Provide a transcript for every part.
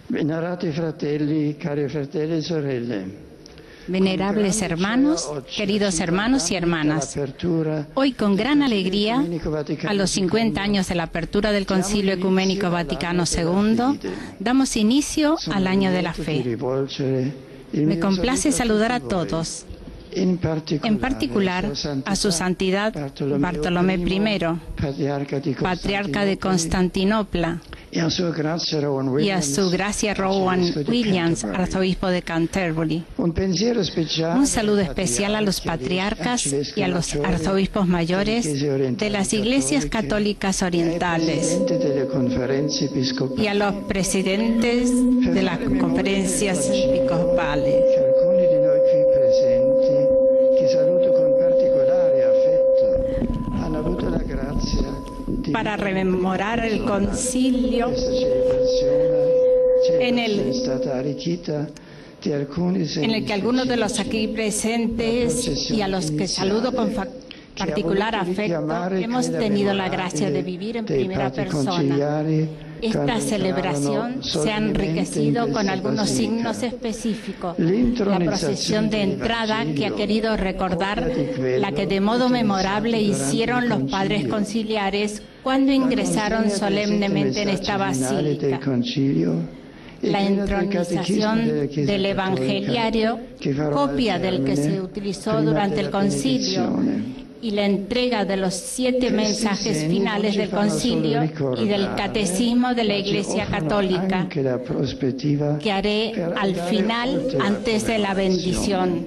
Venerati fratelli, cari fratelli e sorelle. Venerables hermanos, queridos hermanos y hermanas, hoy con gran alegría, a los 50 años de la apertura del Concilio Ecuménico Vaticano II, damos inicio al Año de la Fe. Me complace saludar a todos, en particular a su Santidad Bartolomé I, Patriarca de Constantinopla, y a su Gracia Rowan Williams, Arzobispo de Canterbury. Un saludo especial a los patriarcas y a los arzobispos mayores de las iglesias católicas orientales y a los presidentes de las conferencias episcopales. Para rememorar el concilio en el que algunos de los aquí presentes y a los que saludo con particular afecto hemos tenido la gracia de vivir en primera persona. Esta celebración se ha enriquecido con algunos signos específicos. La procesión de entrada que ha querido recordar la que de modo memorable hicieron los padres conciliares cuando ingresaron solemnemente en esta basílica. La entronización del Evangeliario, copia del que se utilizó durante el concilio, y la entrega de los 7 mensajes finales del concilio y del catecismo de la Iglesia Católica, que haré al final antes de la bendición.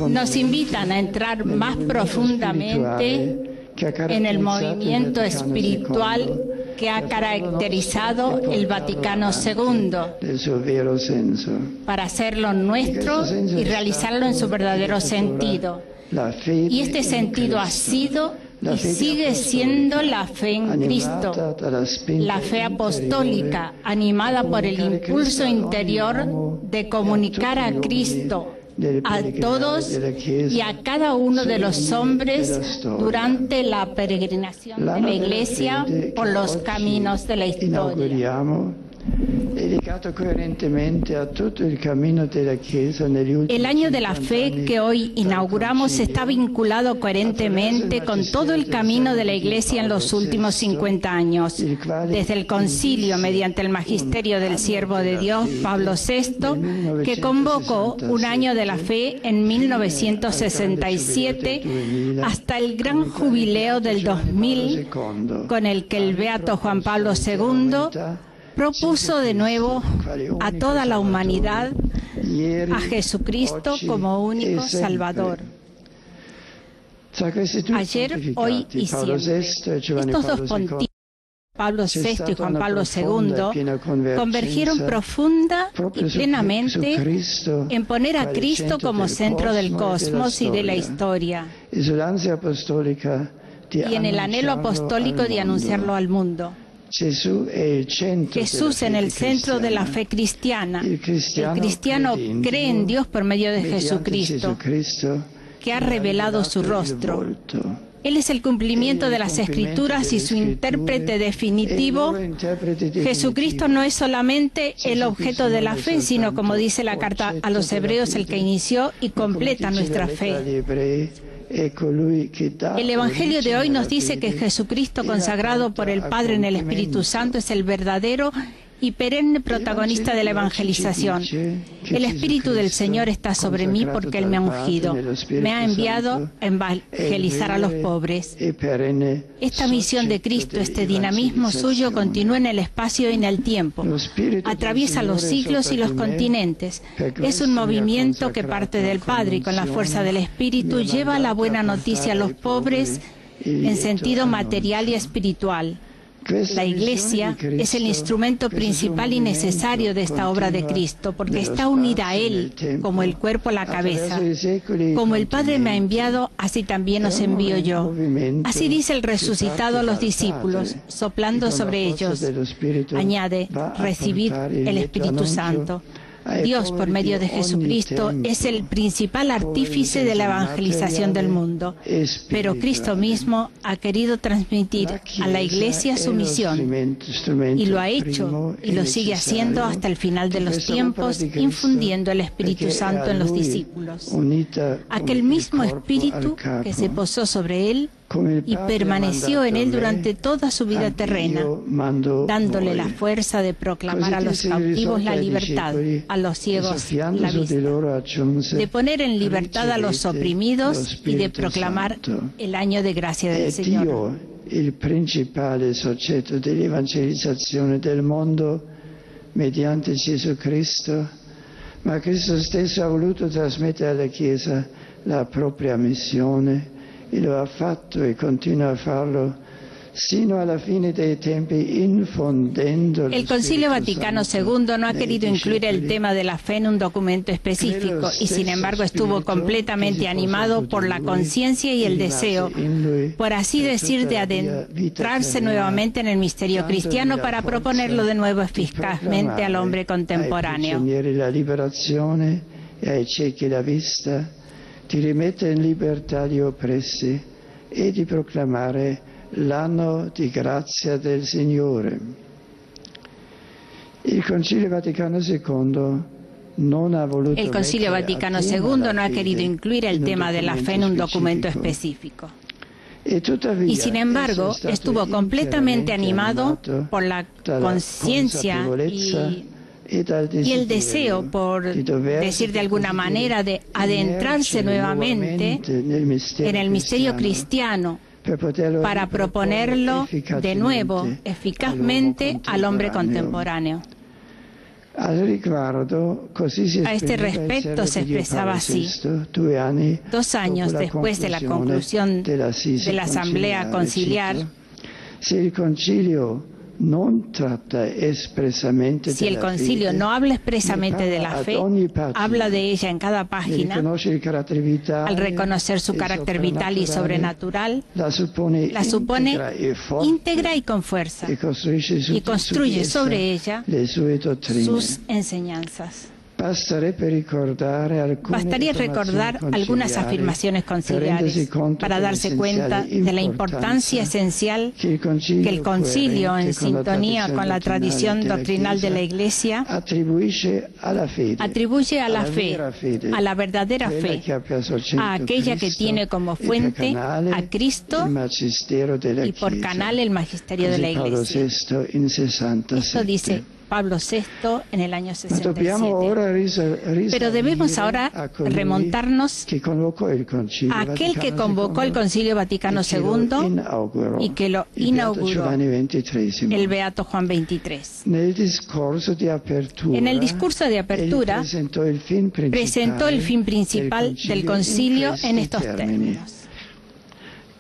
Nos invitan a entrar más profundamente en el movimiento espiritual que ha caracterizado el Vaticano II, para hacerlo nuestro y realizarlo en su verdadero sentido. Y este sentido ha sido y sigue siendo la fe en Cristo, la fe apostólica, animada por el impulso interior de comunicar a Cristo a todos y a cada uno de los hombres durante la peregrinación de la Iglesia por los caminos de la historia. El Año de la Fe que hoy inauguramos está vinculado coherentemente con todo el camino de la Iglesia en los últimos 50 años, desde el Concilio mediante el magisterio del Siervo de Dios, Pablo VI, que convocó un Año de la Fe en 1967, hasta el gran jubileo del 2000, con el que el Beato Juan Pablo II propuso de nuevo a toda la humanidad a Jesucristo como único Salvador. Ayer, hoy y siempre, estos dos pontífices, Pablo VI y Juan Pablo II, convergieron profunda y plenamente en poner a Cristo como centro del cosmos y de la historia, y en el anhelo apostólico de anunciarlo al mundo. Jesús en el centro de la fe cristiana. El cristiano cree en Dios por medio de Jesucristo, que ha revelado su rostro. Él es el cumplimiento de las Escrituras y su intérprete definitivo. Jesucristo no es solamente el objeto de la fe, sino, como dice la carta a los Hebreos, el que inició y completa nuestra fe. El Evangelio de hoy nos dice que Jesucristo, consagrado por el Padre en el Espíritu Santo, es el verdadero y perenne protagonista de la evangelización. El Espíritu del Señor está sobre mí porque Él me ha ungido, me ha enviado a evangelizar a los pobres. Esta misión de Cristo, este dinamismo suyo, continúa en el espacio y en el tiempo, atraviesa los siglos y los continentes. Es un movimiento que parte del Padre y con la fuerza del Espíritu lleva la buena noticia a los pobres en sentido material y espiritual. La Iglesia es el instrumento principal y necesario de esta obra de Cristo, porque está unida a Él, como el cuerpo a la cabeza. Como el Padre me ha enviado, así también os envío yo. Así dice el resucitado a los discípulos, soplando sobre ellos. Añade, recibid el Espíritu Santo. Dios, por medio de Jesucristo, es el principal artífice de la evangelización del mundo, pero Cristo mismo ha querido transmitir a la Iglesia su misión, y lo ha hecho y lo sigue haciendo hasta el final de los tiempos, infundiendo el Espíritu Santo en los discípulos. Aquel mismo Espíritu que se posó sobre él y permaneció en él durante toda su vida terrena, dándole la fuerza de proclamar a los cautivos la libertad, a los ciegos la vista, de poner en libertad a los oprimidos y de proclamar el año de gracia del Señor. Il principale soggetto dell'evangelizzazione del mondo mediante Gesù Cristo, ma Cristo stesso ha voluto trasmettere alla Chiesa la propria missione e lo ha fatto e continua a farlo sino alla fine dei tempi, infondendo el Concilio Vaticano II no ha querido incluir el tema de la fe en un documento específico y sin embargo estuvo completamente animado por la conciencia y el deseo, por así decir, de adentrarse nuevamente en el misterio cristiano para proponerlo de nuevo eficazmente al hombre contemporáneo. La liberazione e ai ciechi la vista, di rimettere in libertà gli oppressi e di proclamare l'anno di grazia del Signore. Il Concilio Vaticano II non ha voluto El Concilio Vaticano II no ha querido incluir el tema de la fe en un documento específico. Y sin embargo, estuvo completamente animado por la conciencia y el deseo, por decir de alguna manera, de adentrarse nuevamente en el misterio cristiano para proponerlo de nuevo eficazmente al hombre contemporáneo. A este respecto se expresaba así: 2 años después de la conclusión de la Asamblea Conciliar, si el concilio no habla expresamente de la fe, habla de ella en cada página, al reconocer su carácter vital y sobrenatural, la supone íntegra y con fuerza, y construye sobre ella sus enseñanzas. Bastaría recordar algunas afirmaciones conciliares para darse cuenta de la importancia esencial que el concilio, en sintonía con la tradición doctrinal de la Iglesia, atribuye a la fe, a la verdadera fe, a aquella que tiene como fuente a Cristo y por canal el magisterio de la Iglesia. Esto dice Pablo VI en el año 67. Pero debemos ahora remontarnos a aquel que convocó el Concilio Vaticano II y que lo inauguró, el Beato Juan XXIII. En el discurso de apertura presentó el fin principal del concilio en estos términos.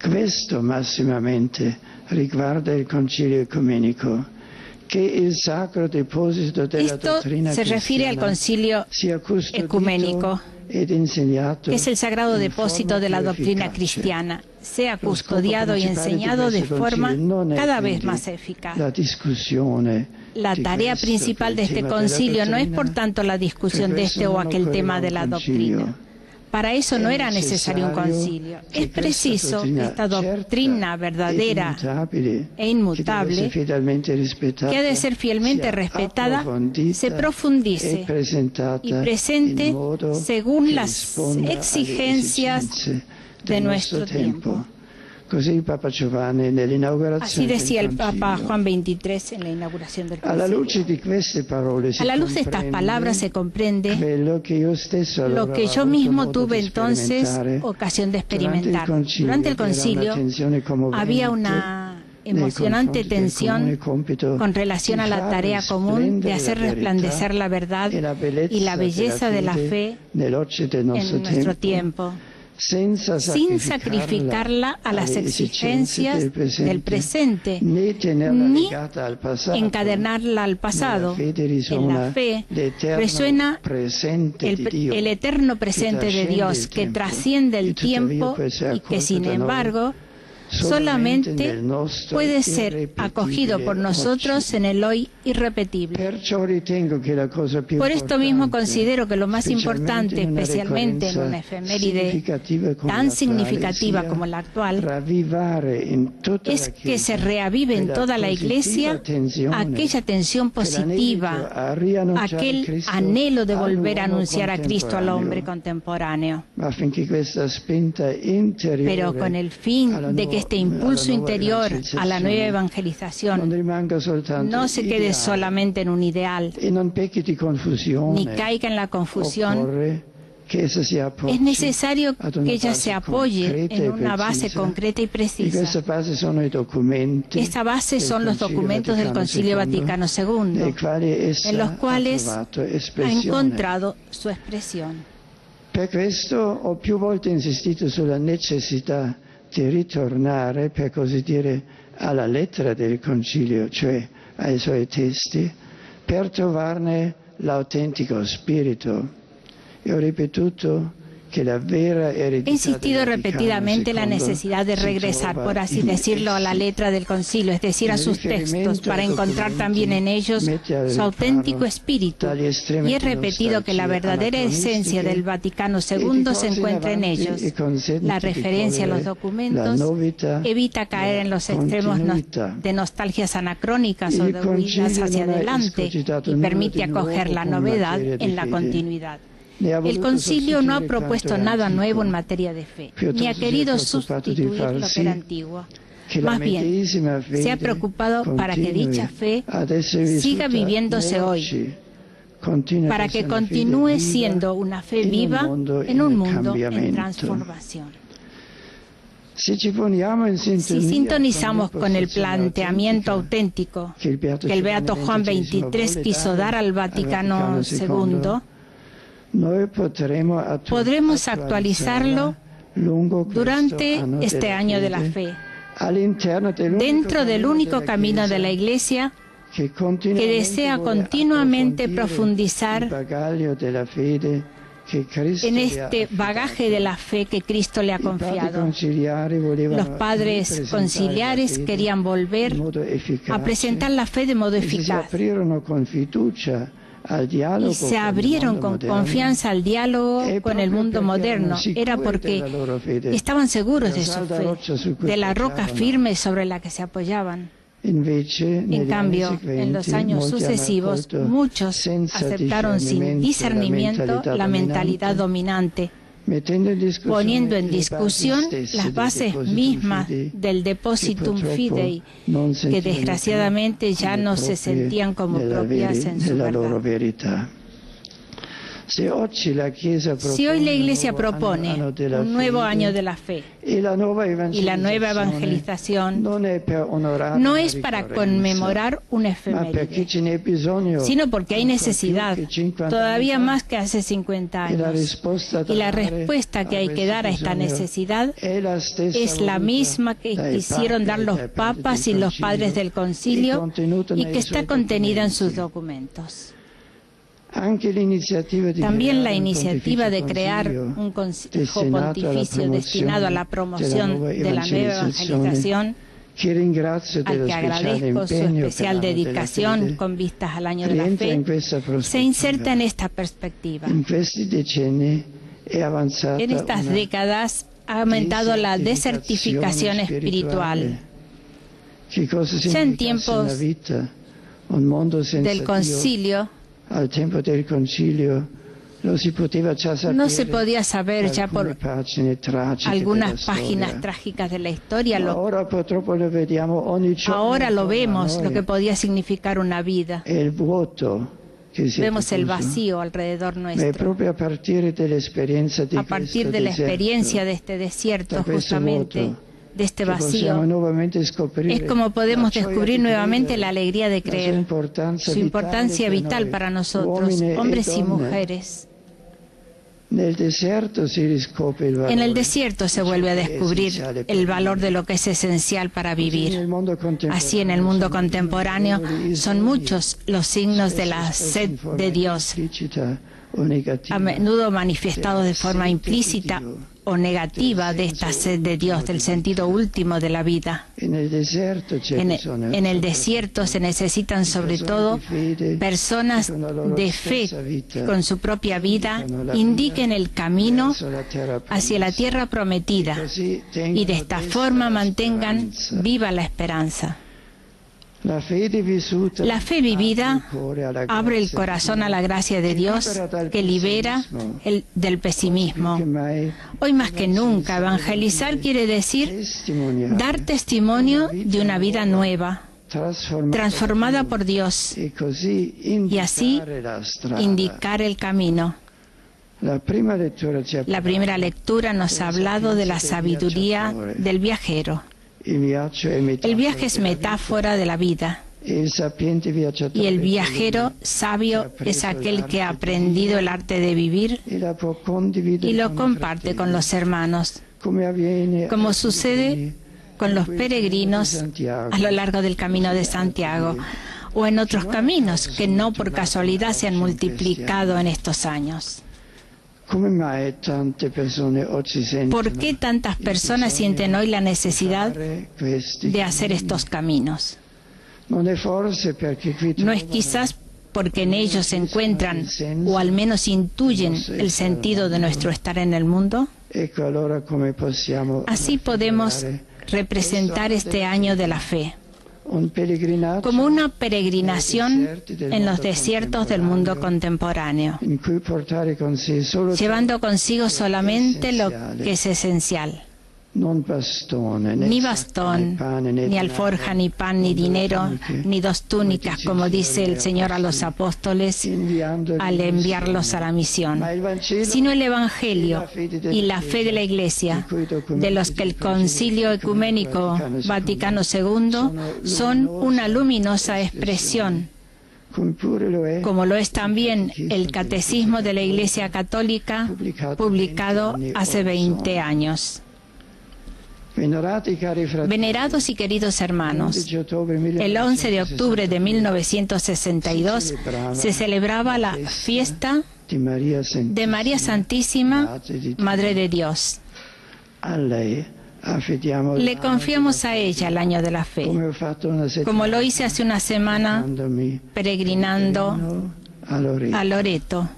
Questo massimamente riguarda il concilio ecumenico. Esto se refiere al concilio ecuménico, que es el sagrado depósito de la doctrina cristiana, sea custodiado y enseñado de forma cada vez más eficaz. La tarea principal de este concilio no es, por tanto, la discusión de este o aquel tema de la doctrina. Para eso no era necesario un concilio. Es preciso que esta doctrina verdadera e inmutable, que ha de ser fielmente respetada, se profundice y presente según las exigencias de nuestro tiempo. Así decía el Papa Juan XXIII en la inauguración del concilio. A la luz de estas palabras se comprende lo que yo mismo tuve entonces ocasión de experimentar. Durante el concilio había una emocionante tensión con relación a la tarea común de hacer resplandecer la verdad y la belleza de la fe en nuestro tiempo, sin sacrificarla a las exigencias del presente, ni encadenarla al pasado. En la fe resuena el eterno presente de Dios, que trasciende el tiempo y que, sin embargo, solamente puede ser acogido por nosotros en el hoy irrepetible. Por esto mismo considero que lo más importante, especialmente en una efeméride tan significativa como la actual, es que se reavive en toda la Iglesia aquella tensión positiva, aquel anhelo de volver a anunciar a Cristo al hombre contemporáneo, pero con el fin de que este impulso interior a la nueva evangelización no se quede solamente en un ideal, ni caiga en la confusión. Es necesario que ella se apoye en una base concreta y precisa. Esta base son los documentos del Concilio Vaticano II, en los cuales ha encontrado su expresión. Per questo ho più volte insistito sulla necessità di ritornare, per così dire, alla lettera del Concilio, cioè ai suoi testi, per trovarne l'autentico spirito. E ho ripetuto que la vera heredità. He insistido repetidamente en la necesidad de regresar, por así decirlo, a la letra del concilio, es decir, a sus textos, para encontrar también en ellos su auténtico espíritu. Y he repetido que la verdadera esencia del Vaticano II se encuentra en ellos. La referencia a los documentos evita caer en los extremos de nostalgias anacrónicas o de huidas hacia adelante y permite acoger la novedad en la continuidad. El concilio no ha propuesto nada nuevo en materia de fe, ni ha querido sustituir lo que era antiguo. Más bien, se ha preocupado para que dicha fe siga viviéndose hoy, para que continúe siendo una fe viva en un mundo en transformación. Si sintonizamos con el planteamiento auténtico que el Beato Juan XXIII quiso dar al Vaticano II, podremos actualizarlo durante este año de la fe, dentro del único camino de la Iglesia que desea continuamente profundizar en este bagaje de la fe que Cristo le ha confiado. Los padres conciliares querían volver a presentar la fe de modo eficaz y se abrieron con confianza al diálogo con el mundo moderno. Era porque estaban seguros de su fe, de la roca firme sobre la que se apoyaban. En cambio, en los años sucesivos, muchos aceptaron sin discernimiento la mentalidad dominante, poniendo en discusión las bases mismas del Depositum Fidei, que desgraciadamente ya no se sentían como propias en su verdad. Si hoy la Iglesia propone un nuevo año de la fe y la nueva evangelización, no es para conmemorar un efeméride, sino porque hay necesidad, todavía más que hace 50 años. Y la respuesta que hay que dar a esta necesidad es la misma que quisieron dar los papas y los padres del concilio y que está contenida en sus documentos. También la iniciativa de crear un consejo pontificio destinado a la promoción de la nueva evangelización, al que agradezco su especial dedicación con vistas al año de la fe, se inserta en esta perspectiva. En estas décadas ha aumentado la desertificación espiritual. Ya en tiempos del concilio, no se podía saber ya por algunas páginas trágicas de la historia. Ahora lo vemos, lo que podía significar una vida. Vemos el vacío alrededor nuestro. A partir de la experiencia de este desierto, justamente, de este vacío, es como podemos descubrir nuevamente la alegría de creer, su importancia vital para nosotros, hombres y mujeres. En el desierto se vuelve a descubrir el valor de lo que es esencial para vivir. Así, en el mundo contemporáneo son muchos los signos de la sed de Dios, a menudo manifestados de forma implícita o negativa, de esta sed de Dios, del sentido último de la vida. En el desierto se necesitan sobre todo personas de fe que con su propia vida indiquen el camino hacia la tierra prometida y de esta forma mantengan viva la esperanza. La fe vivida abre el corazón a la gracia de Dios que libera del pesimismo. Hoy más que nunca, evangelizar quiere decir dar testimonio de una vida nueva, transformada por Dios, y así indicar el camino. La primera lectura nos ha hablado de la sabiduría del viajero. El viaje es metáfora de la vida, y el viajero sabio es aquel que ha aprendido el arte de vivir y lo comparte con los hermanos, como sucede con los peregrinos a lo largo del Camino de Santiago o en otros caminos que no por casualidad se han multiplicado en estos años. ¿Por qué tantas personas sienten hoy la necesidad de hacer estos caminos? No es quizás porque en ellos se encuentran, o al menos intuyen, el sentido de nuestro estar en el mundo. Así podemos representar este año de la fe como una peregrinación en los desiertos del mundo contemporáneo, llevando consigo solamente lo que es esencial. Ni bastón, ni alforja, ni pan, ni dinero, ni dos túnicas, como dice el Señor a los apóstoles al enviarlos a la misión, sino el Evangelio y la fe de la Iglesia, de los que el Concilio Ecuménico Vaticano II son una luminosa expresión, como lo es también el Catecismo de la Iglesia Católica, publicado hace 20 años. Venerados y queridos hermanos, el 11 de octubre de 1962 se celebraba la fiesta de María Santísima, Madre de Dios. Le confiamos a ella el año de la fe, como lo hice hace una semana peregrinando a Loreto.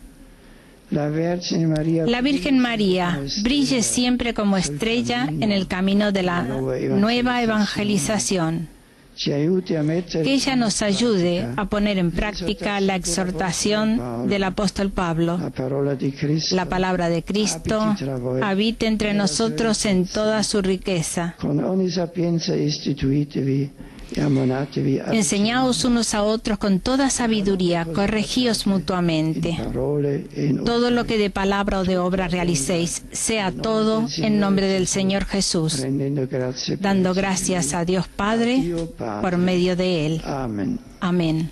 La Virgen María brille siempre como estrella en el camino de la nueva evangelización. Que ella nos ayude a poner en práctica la exhortación del apóstol Pablo. La palabra de Cristo habite entre nosotros en toda su riqueza. Enseñaos unos a otros con toda sabiduría, corregíos mutuamente. Todo lo que de palabra o de obra realicéis, sea todo en nombre del Señor Jesús, dando gracias a Dios Padre por medio de Él. Amén.